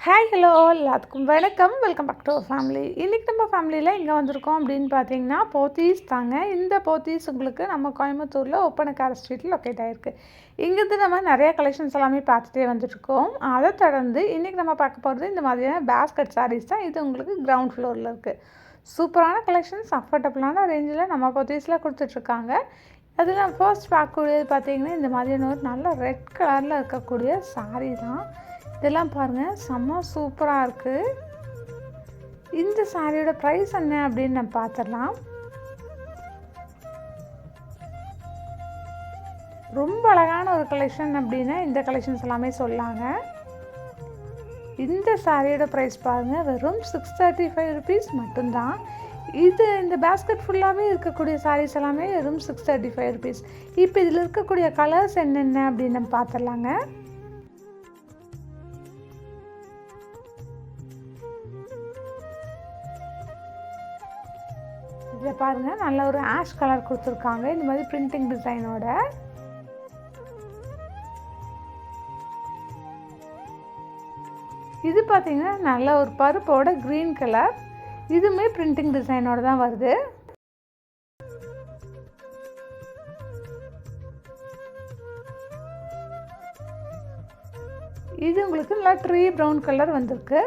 Hi hello எல்லாத்துக்கும் வணக்கம். Welcome back to our family. இன்றைக்கி நம்ம ஃபேமிலியில் எங்கே வந்திருக்கோம் அப்படின்னு பார்த்தீங்கன்னா போத்தீஸ் தாங்க. இந்த போத்தீஸ் உங்களுக்கு நம்ம கோயம்புத்தூரில் ஒப்பனக்கார ஸ்ட்ரீட்டில் லொக்கேட் ஆகிருக்கு. இங்கேருந்து நம்ம நிறைய கலெக்ஷன்ஸ் எல்லாமே பார்த்துட்டே வந்துட்டுருக்கோம். அதை தொடர்ந்து இன்றைக்கி நம்ம பார்க்க போகிறது இந்த மாதிரியான பேஸ்கட் சாரீஸ் தான். இது உங்களுக்கு கிரவுண்ட் ஃப்ளோரில் இருக்குது. சூப்பரான கலெக்ஷன்ஸ் அஃபோர்டபுளான ரேஞ்சில் நம்ம போத்தீஸில் கொடுத்துட்ருக்காங்க. அதில் ஃபர்ஸ்ட் பார்க்கக்கூடியது பார்த்தீங்கன்னா இந்த மாதிரியான ஒரு நல்ல ரெட் கலரில் இருக்கக்கூடிய சாரீ தான். இதெல்லாம் பாருங்கள், செம்ம சூப்பராக இருக்குது. இந்த சாரியோட ப்ரைஸ் என்ன அப்படின்னு நம்ம பார்த்துடலாம். ரொம்ப அழகான ஒரு கலெக்ஷன் அப்படின்னா இந்த கலெக்ஷன்ஸ் எல்லாமே சொல்லாங்க. இந்த சாரியோட ப்ரைஸ் பாருங்கள், வெறும் 635 ருபீஸ் மட்டும்தான். இந்த பேஸ்கெட் ஃபுல்லாகவே இருக்கக்கூடிய சாரீஸ் எல்லாமே வெறும் 635 ருபீஸ். இப்போ இதில் இருக்கக்கூடிய கலர்ஸ் என்னென்ன அப்படின்னு நம்ம பார்த்துடலாங்க. இதில் பாருங்கள், நல்ல ஒரு ஆஷ் கலர் கொடுத்துருக்காங்க இந்த மாதிரி பிரிண்டிங் டிசைனோட. இது பார்த்தீங்கன்னா நல்ல ஒரு பருப்போட க்ரீன் கலர். இதுவுமே பிரிண்டிங் டிசைனோட தான் வருது. இது உங்களுக்கு நல்லா ட்ரீ ப்ரௌன் கலர் வந்திருக்கு.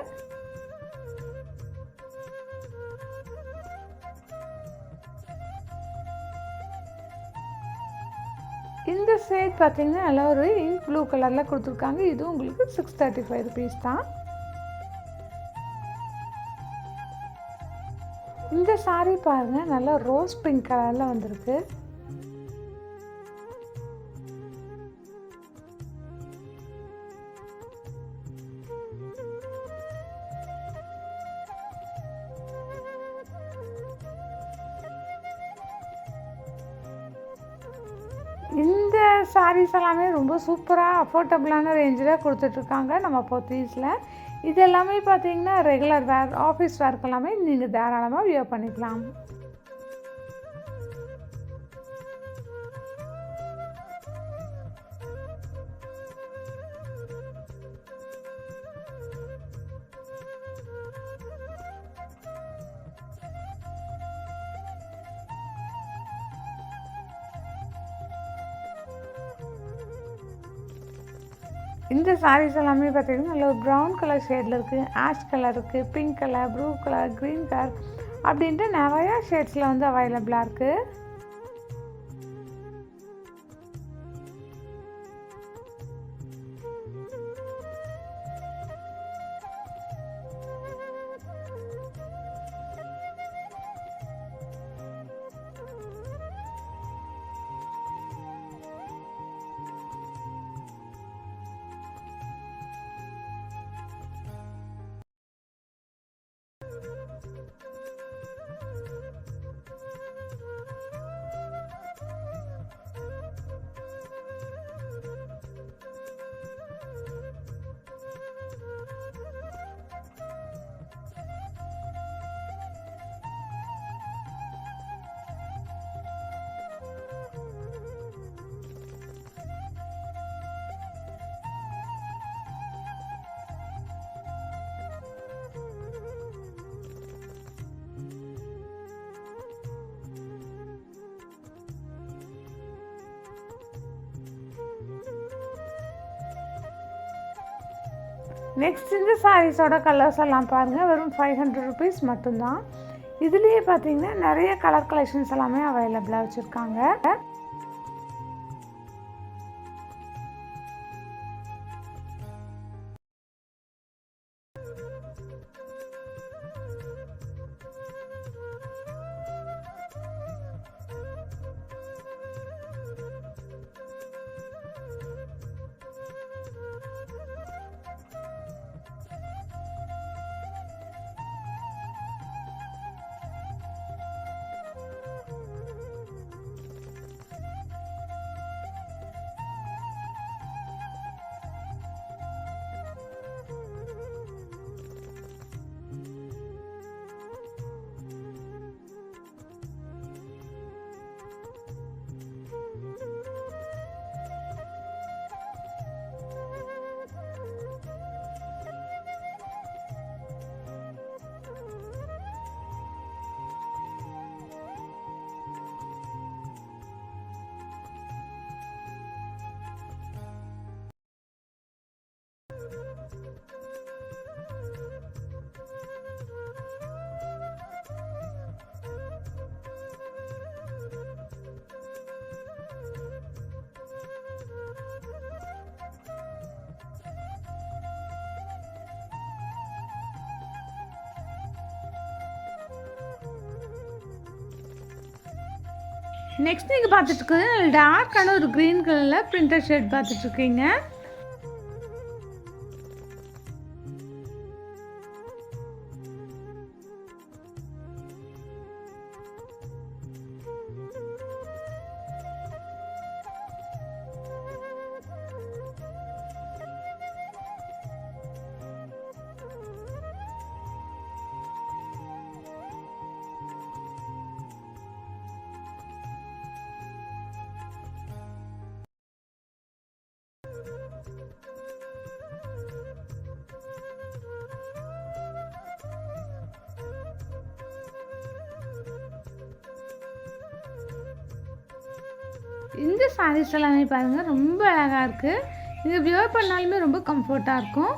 இந்த ஷேட் பார்த்தீங்கன்னா நல்லா ஒரு இங்க் ப்ளூ கலரில் கொடுத்துருக்காங்க. இதுவும் உங்களுக்கு 635 ருபீஸ் தான். இந்த சாரீ பாருங்கள், நல்லா ரோஸ் பிங்க் கலரில் வந்திருக்கு. இந்த சாரீஸ் எல்லாமே ரொம்ப சூப்பராக அஃபோர்டபுளான ரேஞ்சில் கொடுத்துட்ருக்காங்க நம்ம போத்தீஸில். இது எல்லாமே பார்த்தீங்கன்னா ரெகுலர் வேர், ஆஃபீஸ் வேர்க்கு எல்லாமே நீங்கள் தாராளமாக வியர் பண்ணிக்கலாம். இந்த சாரீஸ் எல்லாமே பார்த்தீங்கன்னா நல்ல ஒரு ப்ரௌன் கலர் ஷேடில் இருக்குது, ஆஷ் கலர் இருக்குது, pink colour, blue colour, green colour அப்படின்ட்டு நிறையா ஷேட்ஸில் வந்து அவைலபிளாக இருக்குது. நெக்ஸ்ட் இந்த சாரீஸோட கலர்ஸ் எல்லாம் பாருங்கள், வெறும் 500 ருபீஸ் மட்டும்தான். இதுலேயே பார்த்தீங்கன்னா நிறைய கலர் கலெக்ஷன்ஸ் எல்லாமே அவைலபிளாக வச்சுருக்காங்க. நெக்ஸ்ட் நீங்கள் பார்த்துட்டு டார்க்கான ஒரு க்ரீன் கலரில் பிரிண்டட் ஷர்ட் பார்த்துட்ருக்கீங்க. இந்த சாரீஸ் எல்லாமே பாருங்கள் ரொம்ப அழகாக இருக்குது. இது வியர் பண்ணாலுமே ரொம்ப கம்ஃபர்ட்டாக இருக்கும்.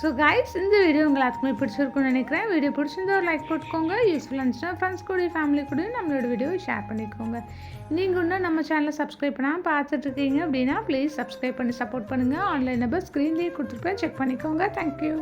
ஸோ கைஸ், இந்த வீடியோ உங்கள் எல்லாத்துக்குமே பிடிச்சிருக்குன்னு நினைக்கிறேன். வீடியோ பிடிச்சிருந்தா ஒரு லைக் போட்டுக்கோங்க. யூஸ்ஃபுல்லாக இருந்துச்சுன்னா ஃப்ரெண்ட்ஸ் கூட ஃபேமிலி கூட நம்மளோட வீடியோவை ஷேர் பண்ணிக்கோங்க. நீங்கள் இன்னும் நம்ம சேனலை சப்ஸ்கிரைப் பண்ணாமல் பார்த்துட்ருக்கீங்க அப்படின்னா ப்ளீஸ் சப்ஸ்கிரைப் பண்ணி சப்போர்ட் பண்ணுங்கள். ஆன்லைன் நம்பர் ஸ்க்ரீன்லேயே கொடுத்துருப்பேன், செக் பண்ணிக்கோங்க. தேங்க்யூ.